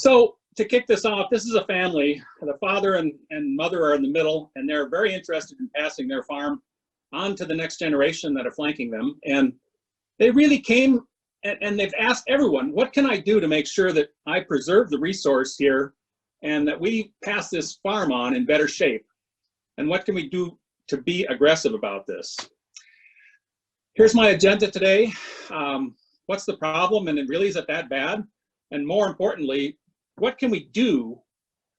So to kick this off, this is a family. The father and mother are in the middle, and they're very interested in passing their farm on to the next generation that are flanking them. And they really came and they've asked everyone, what can I do to make sure that I preserve the resource here and that we pass this farm on in better shape? And what can we do to be aggressive about this? Here's my agenda today. What's the problem, and really, is it that bad? And more importantly, what can we do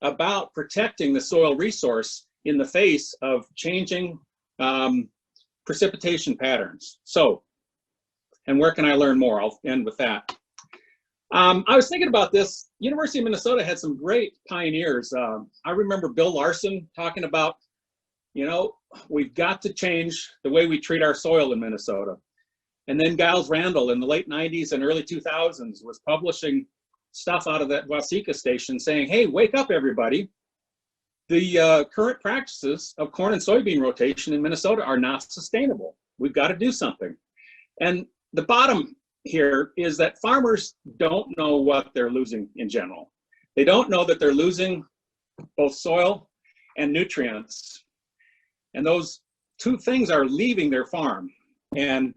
about protecting the soil resource in the face of changing precipitation patterns? So, and where can I learn more? I'll end with that. I was thinking about this. University of Minnesota had some great pioneers. I remember Bill Larson talking about, we've got to change the way we treat our soil in Minnesota. And then Giles Randall in the late 90s and early 2000s was publishing stuff out of that Waseca station saying, hey, wake up everybody. The current practices of corn and soybean rotation in Minnesota are not sustainable. We've got to do something. And the bottom here is that farmers don't know what they're losing in general. They don't know that they're losing both soil and nutrients. And those two things are leaving their farm. And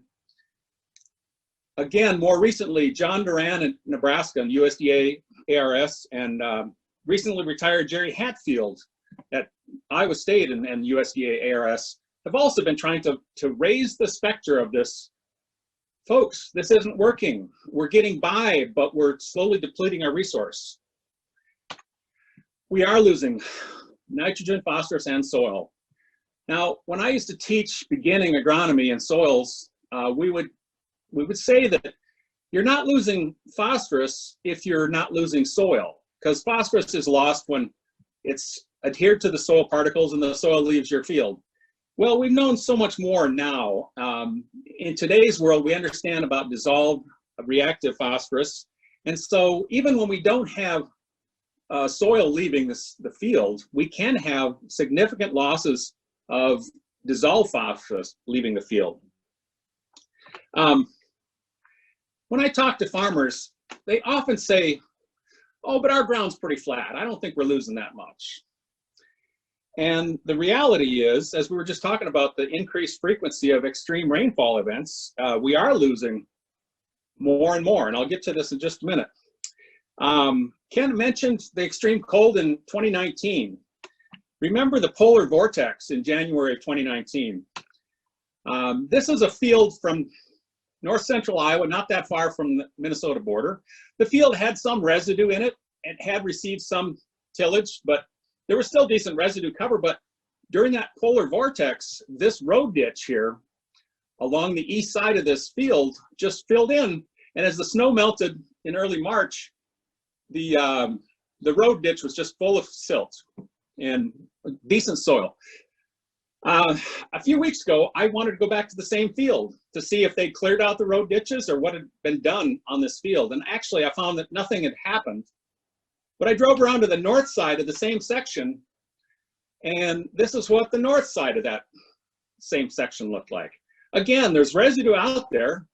again, more recently, John Duran in Nebraska and USDA ARS, and recently retired Jerry Hatfield at Iowa State and USDA ARS have also been trying to raise the specter of this. Folks, this isn't working. We're getting by, but we're slowly depleting our resource. We are losing nitrogen, phosphorus, and soil. Now, when I used to teach beginning agronomy and soils, we would say that you're not losing phosphorus if you're not losing soil, because phosphorus is lost when it's adhered to the soil particles and the soil leaves your field. Well, we've known so much more now. In today's world, we understand about dissolved reactive phosphorus. And so even when we don't have soil leaving the field, we can have significant losses of dissolved phosphorus leaving the field. When I talk to farmers, they often say, oh, but our ground's pretty flat. I don't think we're losing that much. And the reality is, as we were just talking about the increased frequency of extreme rainfall events, we are losing more and more. And I'll get to this in just a minute. Ken mentioned the extreme cold in 2019. Remember the polar vortex in January of 2019. This is a field from north central Iowa, not that far from the Minnesota border. The field had some residue in it. It had received some tillage, but there was still decent residue cover. But during that polar vortex, this road ditch here along the east side of this field just filled in. And as the snow melted in early March, the road ditch was just full of silt and decent soil. A few weeks ago, I wanted to go back to the same field to see if they cleared out the road ditches or what had been done on this field. And actually, I found that nothing had happened. But I drove around to the north side of the same section, and this is what the north side of that same section looked like. Again, there's residue out there,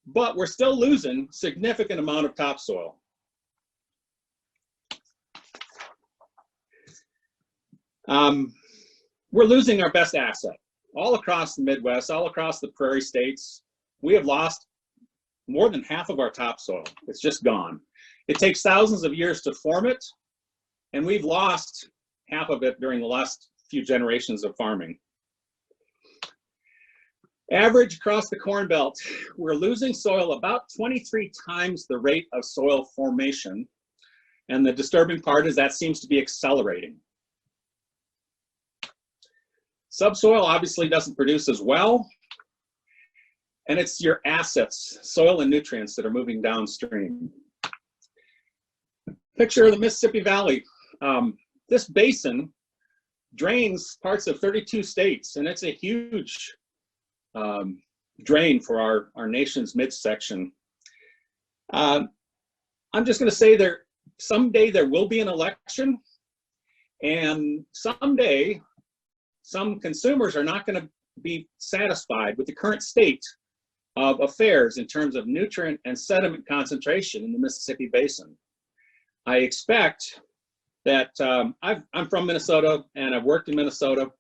but we're still losing significant amount of topsoil. We're losing our best asset. All across the Midwest, all across the prairie states, we have lost more than half of our topsoil. It's just gone. It takes thousands of years to form it, and we've lost half of it during the last few generations of farming. Average across the Corn Belt, we're losing soil about 23 times the rate of soil formation, and the disturbing part is that seems to be accelerating. Subsoil obviously doesn't produce as well, and it's your assets, soil and nutrients, that are moving downstream. Picture of the Mississippi Valley. This basin drains parts of 32 states, and it's a huge drain for our nation's midsection. I'm just going to say someday there will be an election, and someday some consumers are not going to be satisfied with the current state of affairs in terms of nutrient and sediment concentration in the Mississippi Basin. I expect that I'm from Minnesota and I've worked in Minnesota.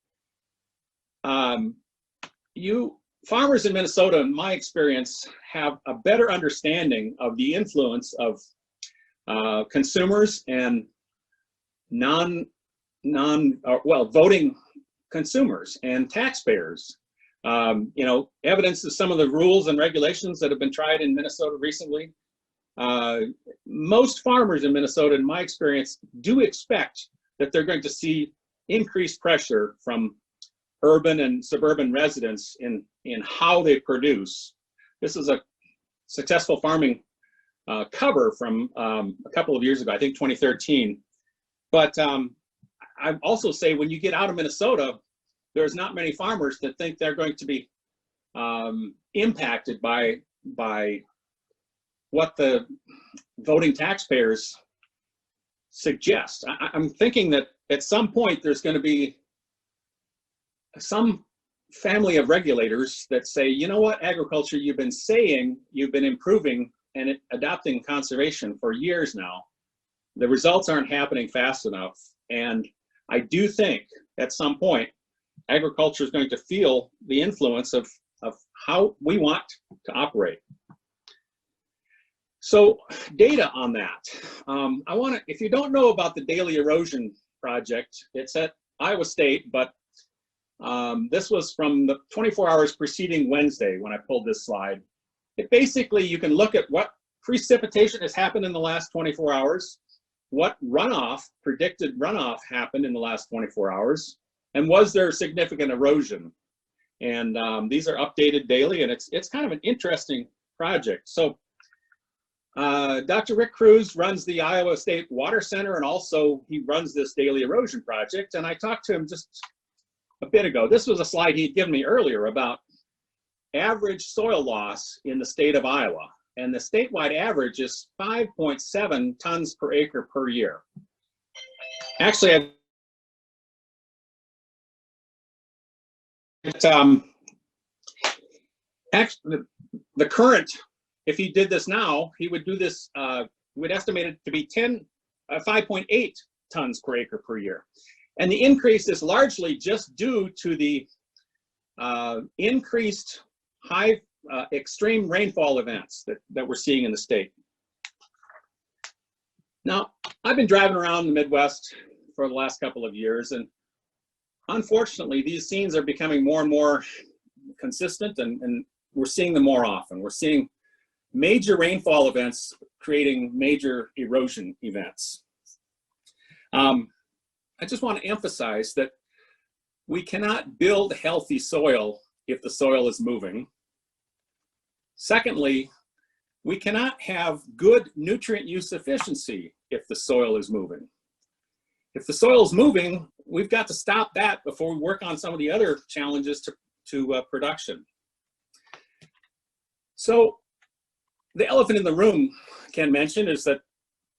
Farmers in Minnesota, in my experience, have a better understanding of the influence of consumers and voting consumers and taxpayers. Evidence of some of the rules and regulations that have been tried in Minnesota recently. Most farmers in Minnesota, in my experience, do expect that they're going to see increased pressure from urban and suburban residents in how they produce. This is a successful farming cover from a couple of years ago, I think 2013. But I also say when you get out of Minnesota, there's not many farmers that think they're going to be impacted by what the voting taxpayers suggest. I'm thinking that at some point there's going to be some family of regulators that say, you know what, agriculture, you've been saying you've been improving and adopting conservation for years now. The results aren't happening fast enough. And I do think at some point, agriculture is going to feel the influence of how we want to operate. So data on that. If you don't know about the Daily Erosion Project, it's at Iowa State, but this was from the 24 hours preceding Wednesday when I pulled this slide. It basically, you can look at what precipitation has happened in the last 24 hours, what predicted runoff happened in the last 24 hours, and was there significant erosion? And these are updated daily, and it's kind of an interesting project. So Dr. Rick Cruz runs the Iowa State Water Center, and also he runs this Daily Erosion Project. And I talked to him just a bit ago. This was a slide he'd given me earlier about average soil loss in the state of Iowa. And the statewide average is 5.7 tons per acre per year. Actually, the current, if he did this now, he would do this, would estimate it to be 5.8 tons per acre per year. And the increase is largely just due to the increased extreme rainfall events that we're seeing in the state. Now, I've been driving around the Midwest for the last couple of years, and unfortunately, these scenes are becoming more and more consistent, and we're seeing them more often. We're seeing major rainfall events creating major erosion events. I just want to emphasize that we cannot build healthy soil if the soil is moving. Secondly, we cannot have good nutrient use efficiency if the soil is moving. If the soil is moving, we've got to stop that before we work on some of the other challenges to production. So the elephant in the room, Ken mentioned, is that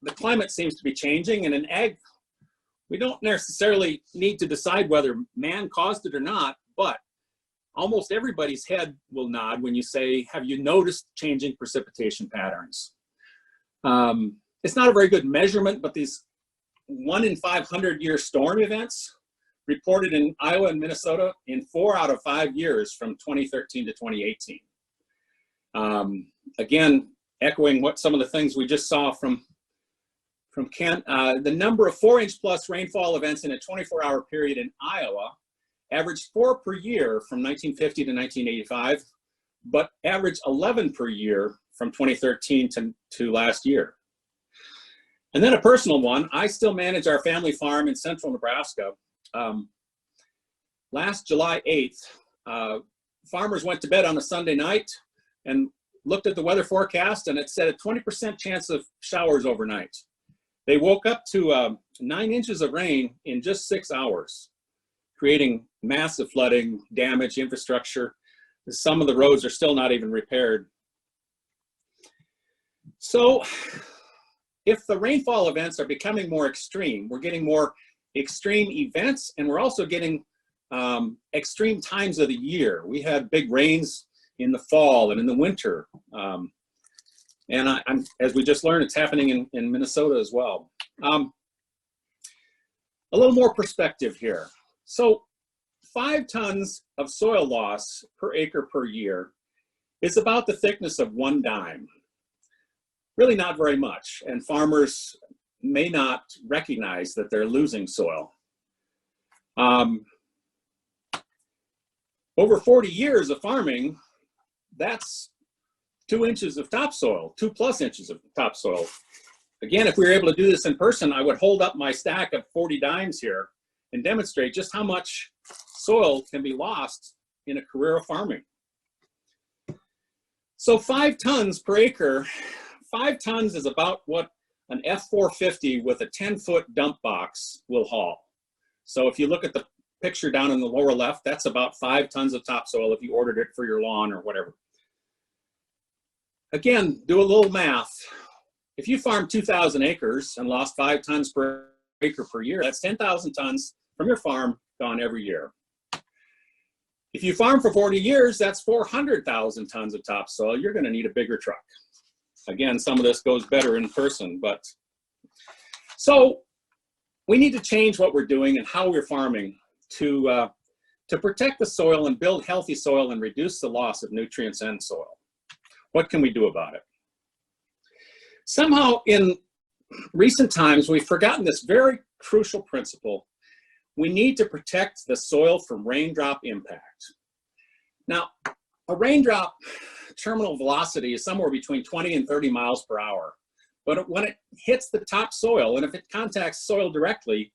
the climate seems to be changing, and in ag, we don't necessarily need to decide whether man caused it or not, but almost everybody's head will nod when you say, have you noticed changing precipitation patterns? It's not a very good measurement, but these 1 in 500-year storm events reported in Iowa and Minnesota in 4 out of 5 years from 2013 to 2018. Again, echoing what some of the things we just saw from Ken, the number of 4-inch plus rainfall events in a 24-hour period in Iowa averaged 4 per year from 1950 to 1985, but averaged 11 per year from 2013 to last year. And then a personal one, I still manage our family farm in central Nebraska. Last July 8th, farmers went to bed on a Sunday night and looked at the weather forecast, and it said a 20% chance of showers overnight. They woke up to 9 inches of rain in just 6 hours, creating massive flooding, damage, infrastructure. Some of the roads are still not even repaired. So if the rainfall events are becoming more extreme, we're getting more extreme events, and we're also getting extreme times of the year. We had big rains in the fall and in the winter. And as we just learned, it's happening in Minnesota as well. A little more perspective here. So 5 tons of soil loss per acre per year is about the thickness of 1 dime. Really not very much, and farmers may not recognize that they're losing soil. Over 40 years of farming, that's 2 inches of topsoil, 2+ inches of topsoil. Again, if we were able to do this in person, I would hold up my stack of 40 dimes here and demonstrate just how much soil can be lost in a career of farming. So 5 tons per acre, 5 tons is about what an F450 with a 10-foot dump box will haul. So if you look at the picture down in the lower left, that's about 5 tons of topsoil if you ordered it for your lawn or whatever. Again, do a little math. If you farm 2,000 acres and lost 5 tons per acre per year, that's 10,000 tons from your farm gone every year. If you farm for 40 years, that's 400,000 tons of topsoil. You're going to need a bigger truck. Again, some of this goes better in person, but so we need to change what we're doing and how we're farming to protect the soil and build healthy soil and reduce the loss of nutrients and soil. What can we do about it? Somehow in recent times, we've forgotten this very crucial principle. We need to protect the soil from raindrop impact. Now, a raindrop terminal velocity is somewhere between 20 and 30 miles per hour. But when it hits the topsoil, and if it contacts soil directly,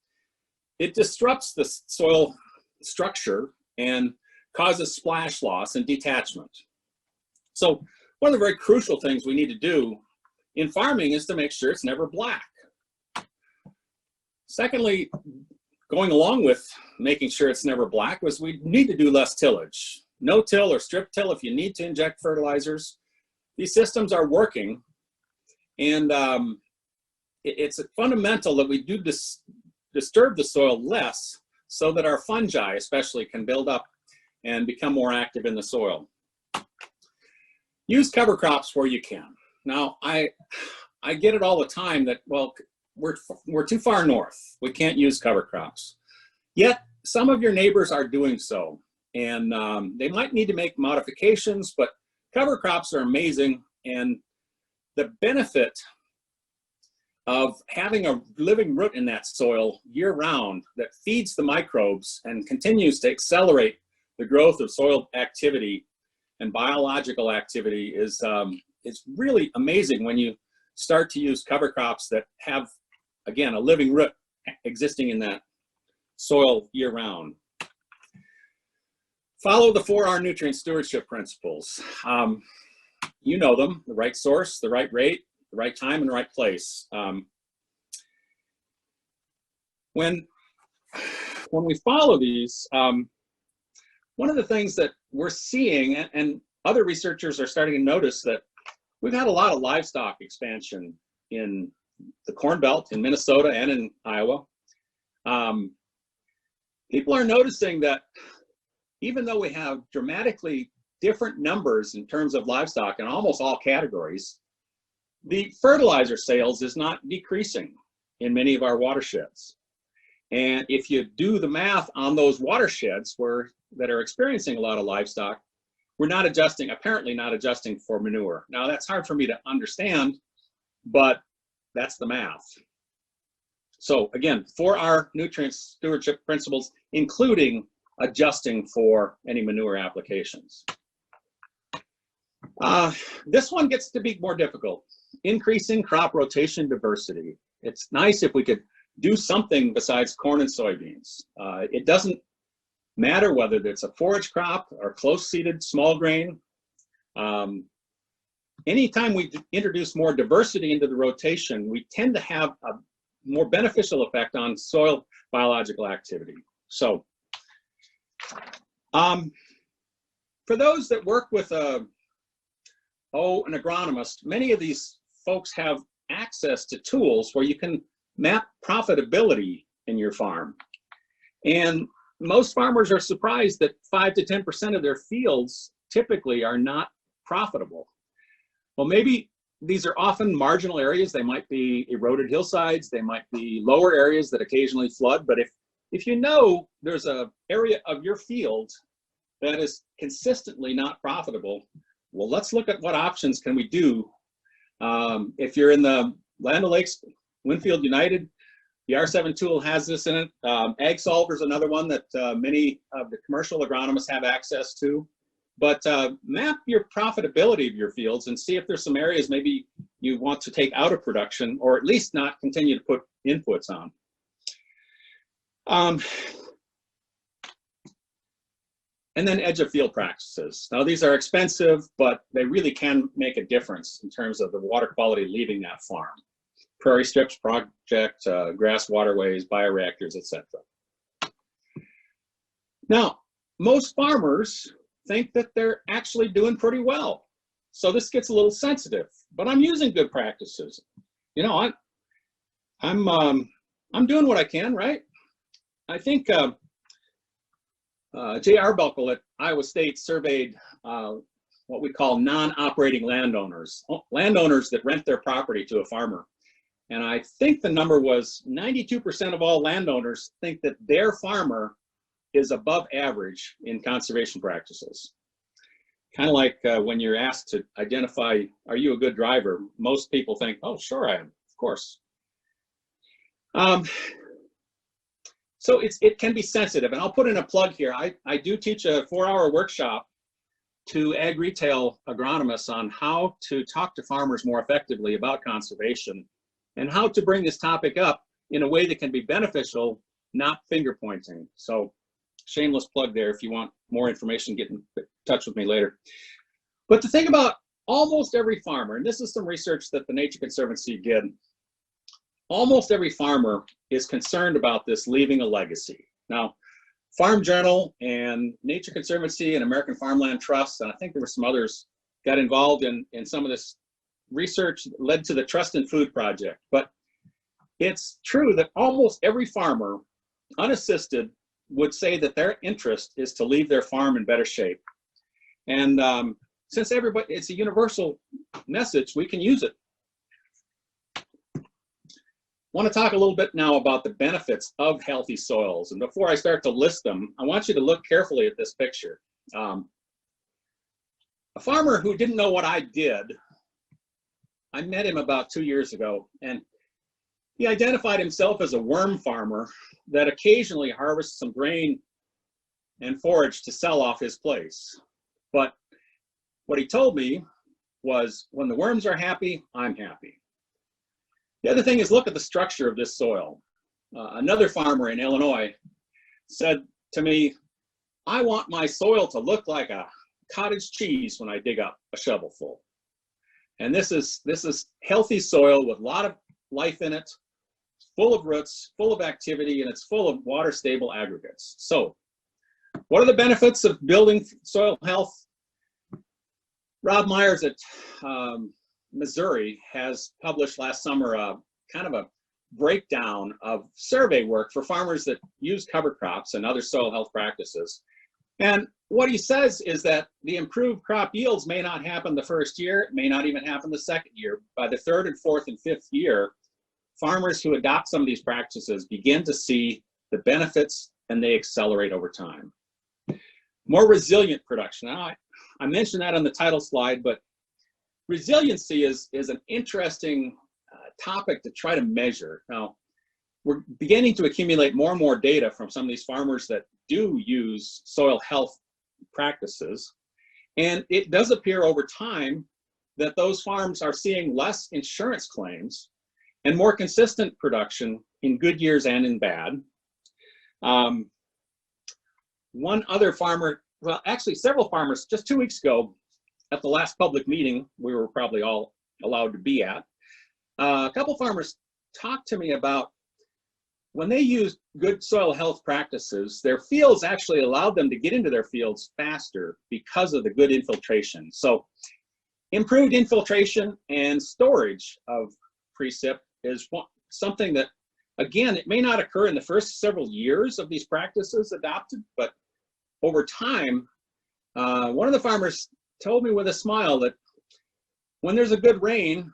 it disrupts the soil structure and causes splash loss and detachment. So one of the very crucial things we need to do in farming is to make sure it's never black. Secondly, going along with making sure it's never black was we need to do less tillage. No-till or strip-till if you need to inject fertilizers. These systems are working, and it's fundamental that we do disturb the soil less so that our fungi especially can build up and become more active in the soil. Use cover crops where you can. Now, I get it all the time that, well, we're too far north. We can't use cover crops. Yet, some of your neighbors are doing so. And they might need to make modifications, but cover crops are amazing. And the benefit of having a living root in that soil year round that feeds the microbes and continues to accelerate the growth of soil activity and biological activity is it's really amazing when you start to use cover crops that have, again, a living root existing in that soil year round. Follow the 4R nutrient stewardship principles. You know them: the right source, the right rate, the right time, and the right place. When we follow these, one of the things that we're seeing, and other researchers are starting to notice, that we've had a lot of livestock expansion in the Corn Belt, in Minnesota and in Iowa. People are noticing that even though we have dramatically different numbers in terms of livestock in almost all categories, the fertilizer sales is not decreasing in many of our watersheds. And if you do the math on those watersheds that are experiencing a lot of livestock, we're not adjusting, apparently not adjusting for manure. Now, that's hard for me to understand, but that's the math. So again, 4R nutrient stewardship principles, including adjusting for any manure applications. This one gets to be more difficult. Increasing crop rotation diversity. It's nice if we could do something besides corn and soybeans. It doesn't matter whether it's a forage crop or close-seeded small grain. Anytime we introduce more diversity into the rotation, we tend to have a more beneficial effect on soil biological activity. So, for those that work with an agronomist, many of these folks have access to tools where you can map profitability in your farm. And most farmers are surprised that 5 to 10% of their fields typically are not profitable. Well, maybe these are often marginal areas. They might be eroded hillsides. They might be lower areas that occasionally flood. But if you know there's an area of your field that is consistently not profitable, well, let's look at what options can we do. If you're in the Land O'Lakes, Winfield United, the R7 tool has this in it. Ag Solver is another one that many of the commercial agronomists have access to. But map your profitability of your fields and see if there's some areas maybe you want to take out of production, or at least not continue to put inputs on. And then edge of field practices. Now these are expensive, but they really can make a difference in terms of the water quality leaving that farm. Prairie strips project, grass waterways, bioreactors, etc. Now, most farmers think that they're actually doing pretty well. So this gets a little sensitive, but I'm using good practices. You know, I'm doing what I can, right? I think J. Arbuckle at Iowa State surveyed what we call non-operating landowners, landowners that rent their property to a farmer. And I think the number was 92% of all landowners think that their farmer is above average in conservation practices. Kind of like when you're asked to identify, are you a good driver? Most people think, oh, sure I am, of course. So it can be sensitive, and I'll put in a plug here. I do teach a 4-hour workshop to ag retail agronomists on how to talk to farmers more effectively about conservation and how to bring this topic up in a way that can be beneficial, not finger pointing. So shameless plug there. If you want more information, get in touch with me later. But the thing about almost every farmer, and this is some research that the Nature Conservancy did, almost every farmer is concerned about this leaving a legacy. Now, Farm Journal and Nature Conservancy and American Farmland Trust, and I think there were some others, got involved in some of this research that led to the Trust in Food Project. But it's true that almost every farmer, unassisted, would say that their interest is to leave their farm in better shape. And since everybody, it's a universal message, we can use it. I want to talk a little bit now about the benefits of healthy soils. And before I start to list them, I want you to look carefully at this picture. A farmer who didn't know what I did, I met him about 2 years ago, and he identified himself as a worm farmer that occasionally harvests some grain and forage to sell off his place. But what he told me was, when the worms are happy, I'm happy. The other thing is, look at the structure of this soil. Another farmer in Illinois said to me, I want my soil to look like a cottage cheese when I dig up a shovelful. And this is healthy soil with a lot of life in it, full of roots, full of activity, and it's full of water-stable aggregates. So, what are the benefits of building soil health? Rob Myers at Missouri has published last summer kind of a breakdown of survey work for farmers that use cover crops and other soil health practices. And what he says is that the improved crop yields may not happen the first year, it may not even happen the second year. By the third and fourth and fifth year, farmers who adopt some of these practices begin to see the benefits, and they accelerate over time. More resilient production. Now, I mentioned that on the title slide, but resiliency is an interesting topic to try to measure. Now, we're beginning to accumulate more and more data from some of these farmers that do use soil health practices, and it does appear over time that those farms are seeing less insurance claims and more consistent production in good years and in bad. One other farmer, well, actually several farmers, just 2 weeks ago at the last public meeting we were probably all allowed to be at, a couple farmers talked to me about when they used good soil health practices, their fields actually allowed them to get into their fields faster because of the good infiltration. So improved infiltration and storage of precip is something that, again, it may not occur in the first several years of these practices adopted, but over time, one of the farmers told me with a smile that when there's a good rain,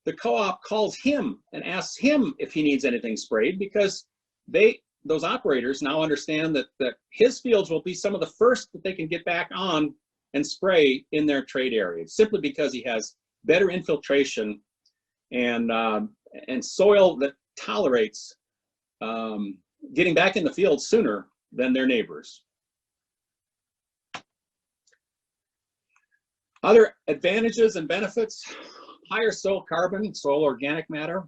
the co-op calls him and asks him if he needs anything sprayed, because those operators now understand that his fields will be some of the first that they can get back on and spray in their trade areas, simply because he has better infiltration and soil that tolerates getting back in the field sooner than their neighbors. Other advantages and benefits: higher soil carbon, soil organic matter.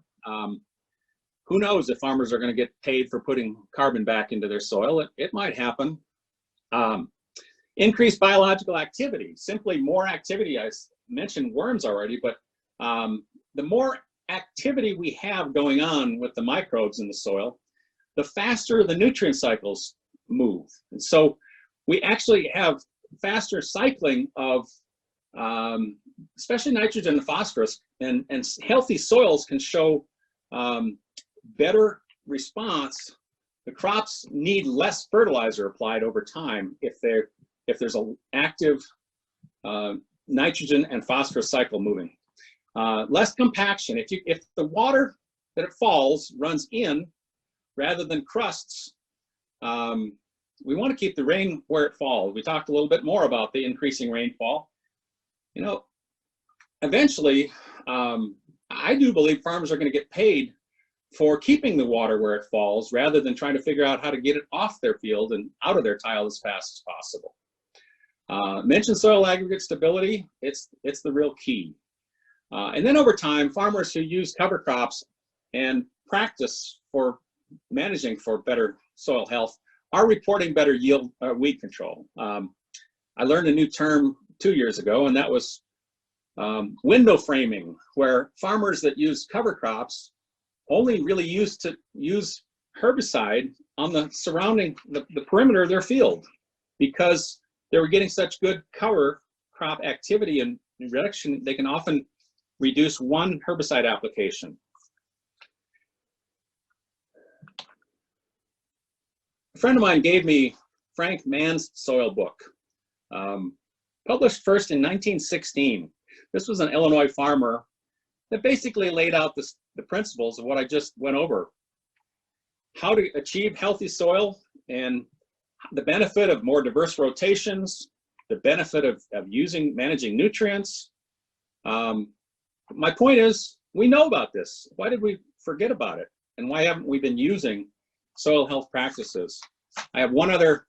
Who knows if farmers are going to get paid for putting carbon back into their soil? It might happen. Increased biological activity, simply more activity. I mentioned worms already, but the more activity we have going on with the microbes in the soil, the faster the nutrient cycles move. And so we actually have faster cycling of especially nitrogen and phosphorus, and healthy soils can show better response. The crops need less fertilizer applied over time if there's an active nitrogen and phosphorus cycle moving. Less compaction. If the water that it falls runs in rather than crusts, we want to keep the rain where it falls. We talked a little bit more about the increasing rainfall. You know, eventually, I do believe farmers are going to get paid for keeping the water where it falls, rather than trying to figure out how to get it off their field and out of their tile as fast as possible. Mentioned soil aggregate stability. It's the real key. And then over time, farmers who use cover crops and practice for managing for better soil health are reporting better yield, weed control. I learned a new term 2 years ago, and that was window framing, where farmers that use cover crops only really used to use herbicide on the surrounding, the perimeter of their field, because they were getting such good cover crop activity and reduction. They can often reduce one herbicide application. A friend of mine gave me Frank Mann's soil book, published first in 1916. This was an Illinois farmer that basically laid out the principles of what I just went over: how to achieve healthy soil, and the benefit of more diverse rotations, the benefit of managing nutrients. My point is, we know about this. Why did we forget about it? And why haven't we been using soil health practices? I have one other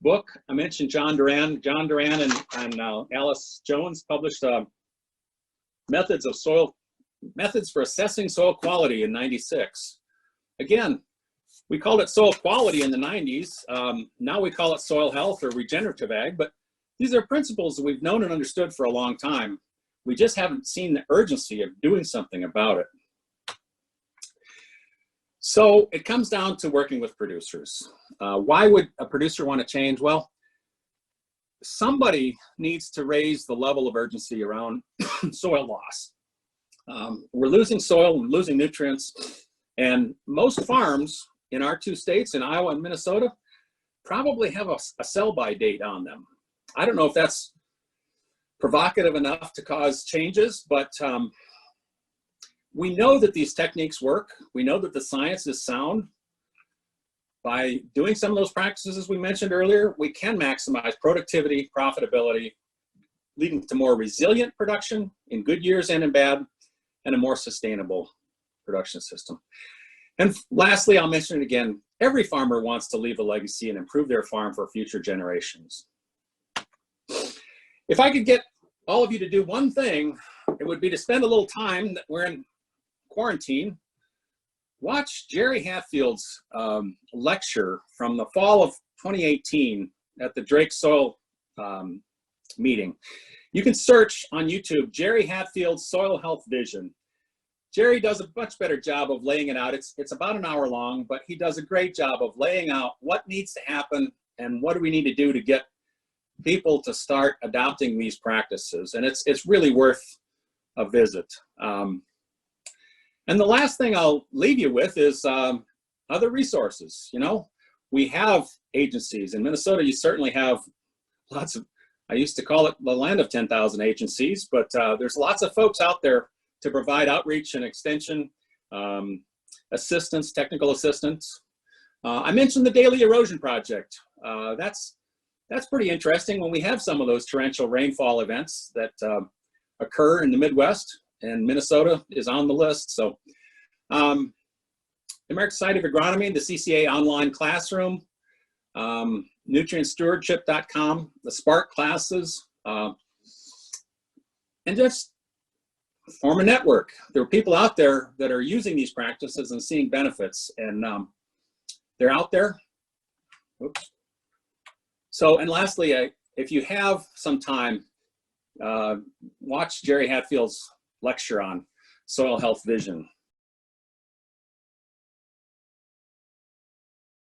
book. I mentioned John Duran. John Duran and Alice Jones published methods for assessing soil quality in '96. Again, we called it soil quality in the 90s. Now we call it soil health or regenerative ag, but these are principles that we've known and understood for a long time. We just haven't seen the urgency of doing something about it. So it comes down to working with producers. Why would a producer want to change? Well, somebody needs to raise the level of urgency around soil loss. We're losing soil, we're losing nutrients, and most farms in our two states, in Iowa and Minnesota, probably have a sell-by date on them. I don't know if that's provocative enough to cause changes, but we know that these techniques work. We know that the science is sound. By doing some of those practices, as we mentioned earlier, we can maximize productivity, profitability, leading to more resilient production in good years and in bad, and a more sustainable production system. And lastly, I'll mention it again, every farmer wants to leave a legacy and improve their farm for future generations. If I could get all of you to do one thing, it would be to spend a little time that we're in quarantine. Watch Jerry Hatfield's lecture from the fall of 2018 at the Drake Soil meeting. You can search on YouTube, Jerry Hatfield's Soil Health Vision. Jerry does a much better job of laying it out. It's about an hour long, but he does a great job of laying out what needs to happen and what do we need to do to get people to start adopting these practices. And it's really worth a visit. And the last thing I'll leave you with is other resources. You know, we have agencies. In Minnesota, you certainly have lots of I used to call it the land of 10,000 agencies, but there's lots of folks out there to provide outreach and extension, assistance, technical assistance. I mentioned the Daily Erosion Project. That's pretty interesting when we have some of those torrential rainfall events that occur in the Midwest, and Minnesota is on the list. So the American Society of Agronomy, the CCA online classroom, nutrientstewardship.com, the Spark classes, and just form a network. There are people out there that are using these practices and seeing benefits, and they're out there. Oops. So, and lastly, if you have some time, watch Jerry Hatfield's lecture on soil health vision.